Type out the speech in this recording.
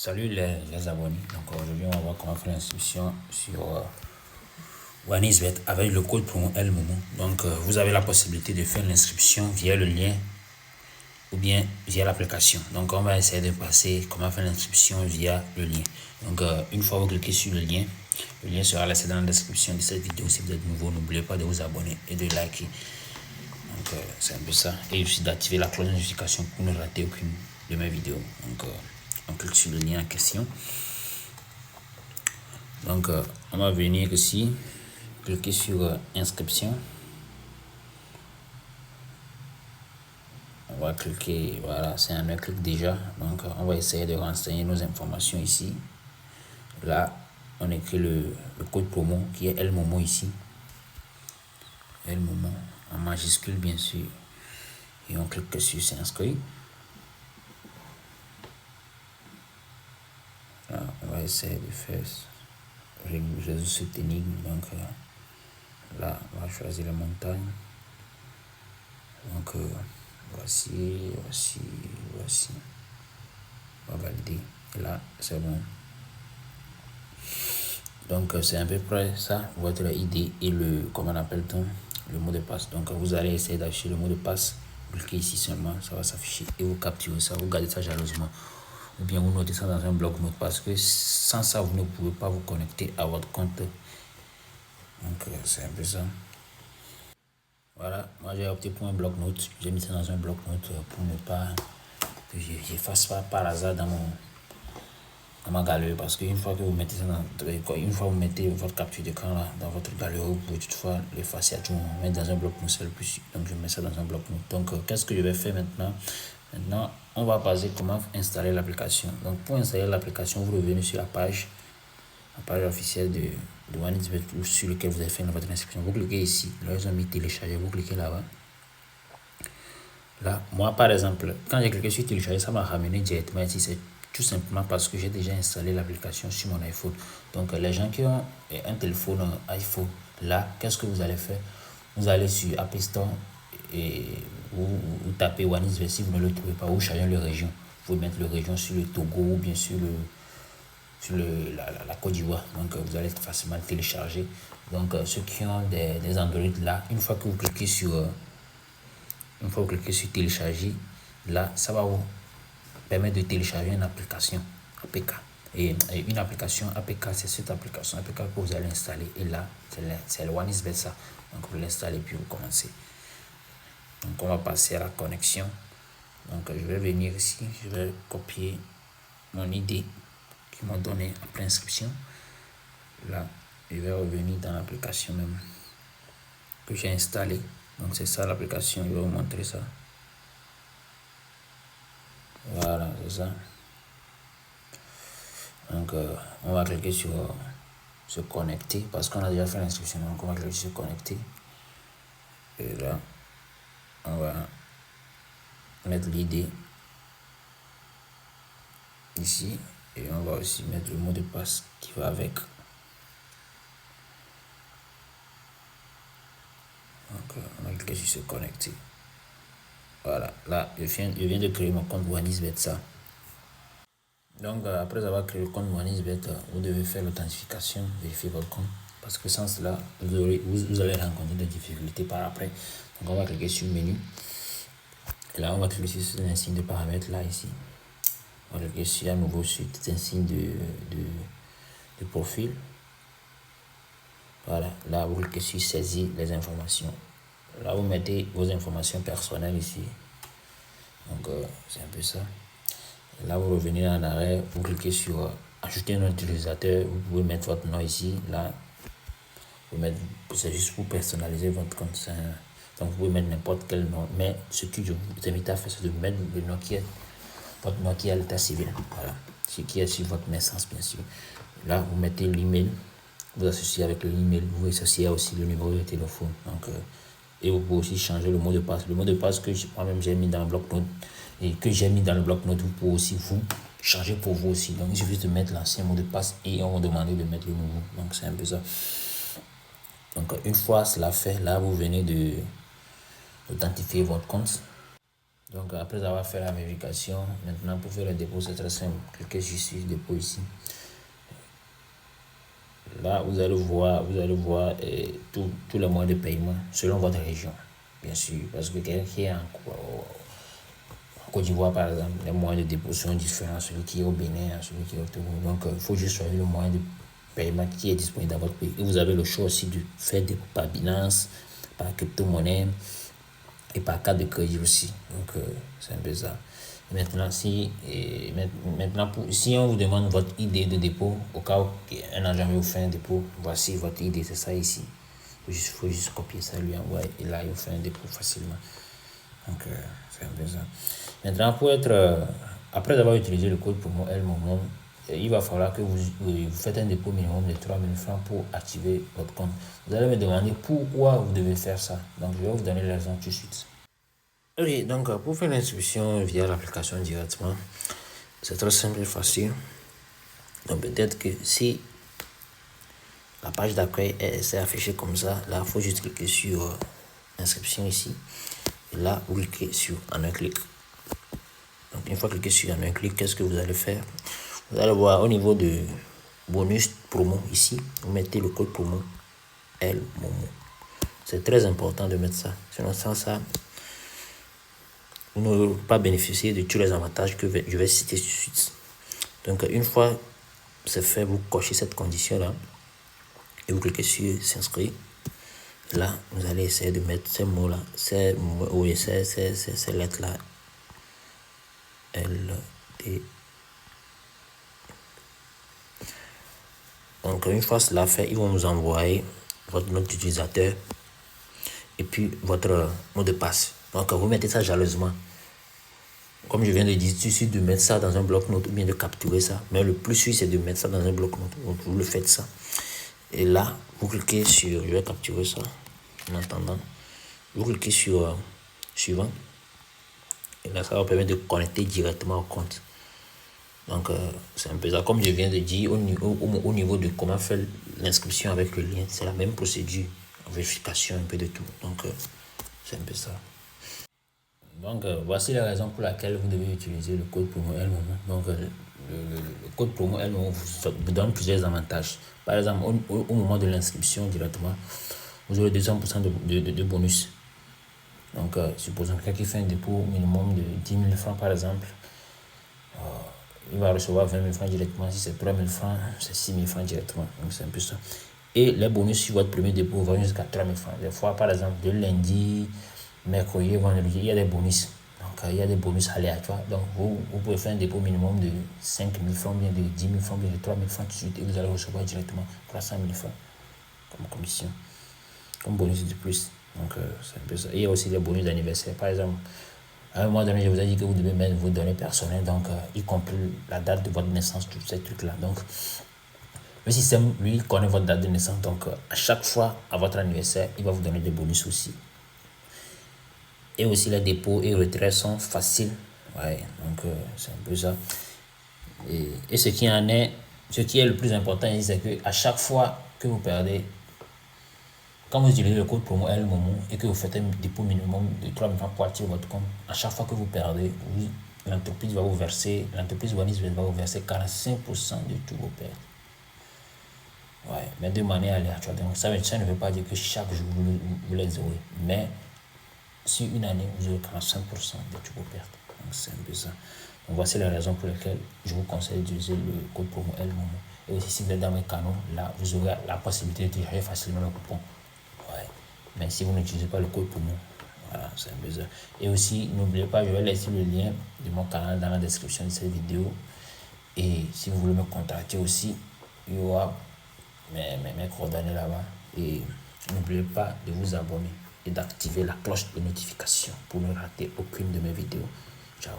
Salut les abonnés. Donc aujourd'hui, on va voir comment faire l'inscription sur OneXBet avec le code promo LMOMO. Donc vous avez la possibilité de faire l'inscription via le lien ou bien via l'application. Donc on va essayer de passer comment faire l'inscription via le lien. Donc une fois vous cliquez sur le lien sera laissé dans la description de cette vidéo. Si vous êtes nouveau, n'oubliez pas de vous abonner et de liker. Donc c'est un peu ça. Et aussi d'activer la cloche de notification pour ne rater aucune de mes vidéos. Donc on clique sur le lien en question. Donc on va venir ici, cliquer sur inscription. On va cliquer, voilà, c'est un clic déjà. Donc on va essayer de renseigner nos informations ici. Là, on écrit le code promo qui est LMOMO ici. LMOMO en majuscule bien sûr. Et on clique sur s'inscrire. Là, on va essayer de faire résoudre cette énigme. Donc là, on va choisir la montagne. Donc voici. On va valider. Et là, c'est bon. Donc c'est à peu près ça, votre ID et comment on appelle-t-on, le mot de passe. Donc vous allez essayer d'afficher le mot de passe. Vous cliquez ici seulement, ça va s'afficher et vous capturez ça, vous gardez ça jalousement. Ou bien vous notez ça dans un bloc-notes parce que sans ça, vous ne pouvez pas vous connecter à votre compte. Donc c'est un peu ça. Voilà, moi j'ai opté pour un bloc-notes. J'ai mis ça dans un bloc-notes pour ne pas que j'efface pas par hasard dans ma galerie, parce qu'une fois que vous mettez ça une fois que vous mettez votre capture d'écran là dans votre galerie, vous pouvez toutefois l'effacer à tout moment. Mettre dans un bloc-notes, c'est le plus sûr. Donc je mets ça dans un bloc-notes. Donc qu'est-ce que je vais faire maintenant? Maintenant, on va passer comment installer l'application. Donc pour installer l'application, vous revenez sur la page officielle de OneXBet sur lequel vous avez fait votre inscription. Vous cliquez ici, là ils ont mis télécharger, vous cliquez là-bas. Là, moi par exemple, quand j'ai cliqué sur télécharger, ça m'a ramené directement ici. C'est tout simplement parce que j'ai déjà installé l'application sur mon iPhone. Donc les gens qui ont un téléphone iPhone, là, qu'est-ce que vous allez faire? Vous allez sur App Store et vous tapez OneXBet si vous ne le trouvez pas, ou chargez le région. Vous pouvez mettre le région sur le Togo ou bien sur la Côte d'Ivoire. Donc vous allez facilement le télécharger. Donc ceux qui ont des Android là, une fois que vous cliquez sur télécharger, là ça va vous permettre de télécharger une application APK. Et une application APK, c'est cette application APK que vous allez installer. Et là, c'est le OneXBet ça. Donc vous l'installez puis vous commencez. Donc on va passer à la connexion. Donc je vais venir ici, je vais copier mon ID qui m'a donné après inscription. Là, je vais revenir dans l'application même que j'ai installée. Donc c'est ça l'application, je vais vous montrer ça. Voilà, c'est ça. Donc on va cliquer sur se connecter parce qu'on a déjà fait l'inscription. Donc on va cliquer sur se connecter. Et là, on va mettre l'ID ici. Et on va aussi mettre le mot de passe qui va avec. Donc on va cliquer sur se connecter. Voilà, là je viens de créer mon compte OneXBet ça. Donc après avoir créé le compte OneXBet, vous devez faire l'authentification, vérifier votre compte, parce que sans cela, vous allez rencontrer des difficultés par après. Donc on va cliquer sur menu. Et là on va cliquer sur un signe de paramètres là ici. On va cliquer sur à nouveau sur un signe de profil. Voilà, là vous cliquez sur saisir les informations. Là vous mettez vos informations personnelles ici. Donc c'est un peu ça. Et là vous revenez en arrière, vous cliquez sur ajouter un utilisateur, vous pouvez mettre votre nom ici. Là c'est juste pour personnaliser votre compte. Donc vous pouvez mettre n'importe quel nom, mais ce que je vous invite à faire, c'est de mettre le nom qui est votre nom qui est à l'état civil. Voilà, ce qui est sur votre naissance bien sûr. Là vous mettez l'email, vous associez avec l'email, vous associez aussi le numéro de téléphone. Donc et vous pouvez aussi changer le mot de passe. Le mot de passe que moi-même j'ai mis dans le bloc-notes et que j'ai mis dans le bloc-notes, vous pouvez aussi vous changer pour vous aussi. Donc il suffit de mettre l'ancien mot de passe et on va demander de mettre le nouveau. Donc c'est un peu ça. Donc une fois cela fait, là vous venez d'authentifier votre compte. Donc après avoir fait la vérification, maintenant pour faire le dépôt, c'est très simple. Cliquez sur dépôt ici. Là, vous allez voir tous les moyens de paiement selon votre région, bien sûr. Parce que quelqu'un qui est en Côte d'Ivoire, par exemple, les moyens de dépôt sont différents. Celui qui est au Bénin, celui qui est au Togo. Donc, il faut juste choisir le moyen de paiement qui est disponible dans votre pays. Et vous avez le choix aussi de faire dépôt par Binance, par crypto-monnaie et par carte de crédit aussi. Donc, c'est un peu ça. Maintenant, si on vous demande votre idée de dépôt, au cas où un agent veut vous faire un dépôt, voici votre idée, c'est ça ici. Il faut juste copier ça, lui envoyer, et là, il vous fait un dépôt facilement. Donc, c'est un peu ça. Maintenant, après avoir utilisé le code promo Elmomo, il va falloir que vous faites un dépôt minimum de 3 000 francs pour activer votre compte. Vous allez me demander pourquoi vous devez faire ça. Donc, je vais vous donner les raisons tout de suite. Ok, donc pour faire l'inscription via l'application directement, c'est très simple et facile. Donc peut-être que si la page d'accueil est affichée comme ça, là, il faut juste cliquer sur inscription ici. Et là, vous cliquez sur en un clic. Donc une fois cliqué sur en un clic, qu'est-ce que vous allez faire? Vous allez voir au niveau de bonus promo ici, vous mettez le code promo Elmomo. C'est très important de mettre ça. Sinon, sans ça, vous n'aurez pas bénéficié de tous les avantages que je vais citer tout de suite. Donc, une fois c'est fait, vous cochez cette condition-là et vous cliquez sur s'inscrire. Là, vous allez essayer de mettre ces mots-là, ces lettres-là. L, D. Donc, une fois cela fait, ils vont nous envoyer votre nom d'utilisateur et puis votre mot de passe. Donc, vous mettez ça jalousement. Comme je viens de dire, il suffit de mettre ça dans un bloc-notes ou bien de capturer ça. Mais le plus sûr, c'est de mettre ça dans un bloc-notes. Donc, vous le faites ça. Et là, vous cliquez sur, je vais capturer ça en attendant. Vous cliquez sur suivant. Et là, ça va permettre de connecter directement au compte. Donc, c'est un peu ça. Comme je viens de dire, au niveau de comment faire l'inscription avec le lien, c'est la même procédure. Vérification, un peu de tout. Donc, c'est un peu ça. Donc, voici la raison pour laquelle vous devez utiliser le code promo Elmomo. Donc, le code promo Elmomo vous donne plusieurs avantages. Par exemple, au moment de l'inscription directement, vous aurez 200% de bonus. Donc, supposons quelqu'un qui fait un dépôt minimum de 10 000 francs, par exemple, il va recevoir 20 000 francs directement. Si c'est 3 000 francs, c'est 6 000 francs directement. Donc, c'est un peu ça. Et les bonus sur votre premier dépôt vont jusqu'à 3 000 francs. Des fois, par exemple, de lundi, mercredi, vendredi, il y a des bonus. Donc, il y a des bonus aléatoires. Donc, vous pouvez faire un dépôt minimum de 5 000 francs, bien de 10 000 francs, bien de 3 000 francs tout de suite. Et vous allez recevoir directement 300 000 francs comme commission, comme bonus de plus. Donc, c'est un peu ça. Et il y a aussi des bonus d'anniversaire. Par exemple, à un moment donné, je vous ai dit que vous devez mettre vos données personnelles, donc y compris la date de votre naissance, tous ces trucs-là. Donc, le système, lui, connaît votre date de naissance. Donc, à chaque fois, à votre anniversaire, il va vous donner des bonus aussi. Et aussi, les dépôts et retraits sont faciles. Ouais, donc, c'est un peu ça. Et ce qui est le plus important, c'est qu'à chaque fois que vous perdez, quand vous utilisez le code promo Elmomo et que vous faites un dépôt minimum de 3 000 francs pour activer votre compte, à chaque fois que vous perdez, l'entreprise va vous verser 45% de tous vos pertes. Ouais, mais de manière aléatoire. Donc, ça ne veut pas dire que chaque jour vous les aurez. Mais sur une année, vous aurez 45% de toutes vos pertes. Donc, c'est un peu ça. Donc, voici la raison pour laquelle je vous conseille d'utiliser le code promo Elmomo. Et aussi, si vous êtes dans mes canaux, là, vous aurez la possibilité de télécharger facilement le coupon. Ouais. Mais si vous n'utilisez pas le code promo, voilà, c'est un peu ça. Et aussi, n'oubliez pas, je vais laisser le lien de mon canal dans la description de cette vidéo. Et si vous voulez me contacter aussi, il y aura mes coordonnées là-bas. Et n'oubliez pas de vous abonner et d'activer la cloche de notification pour ne rater aucune de mes vidéos. Ciao.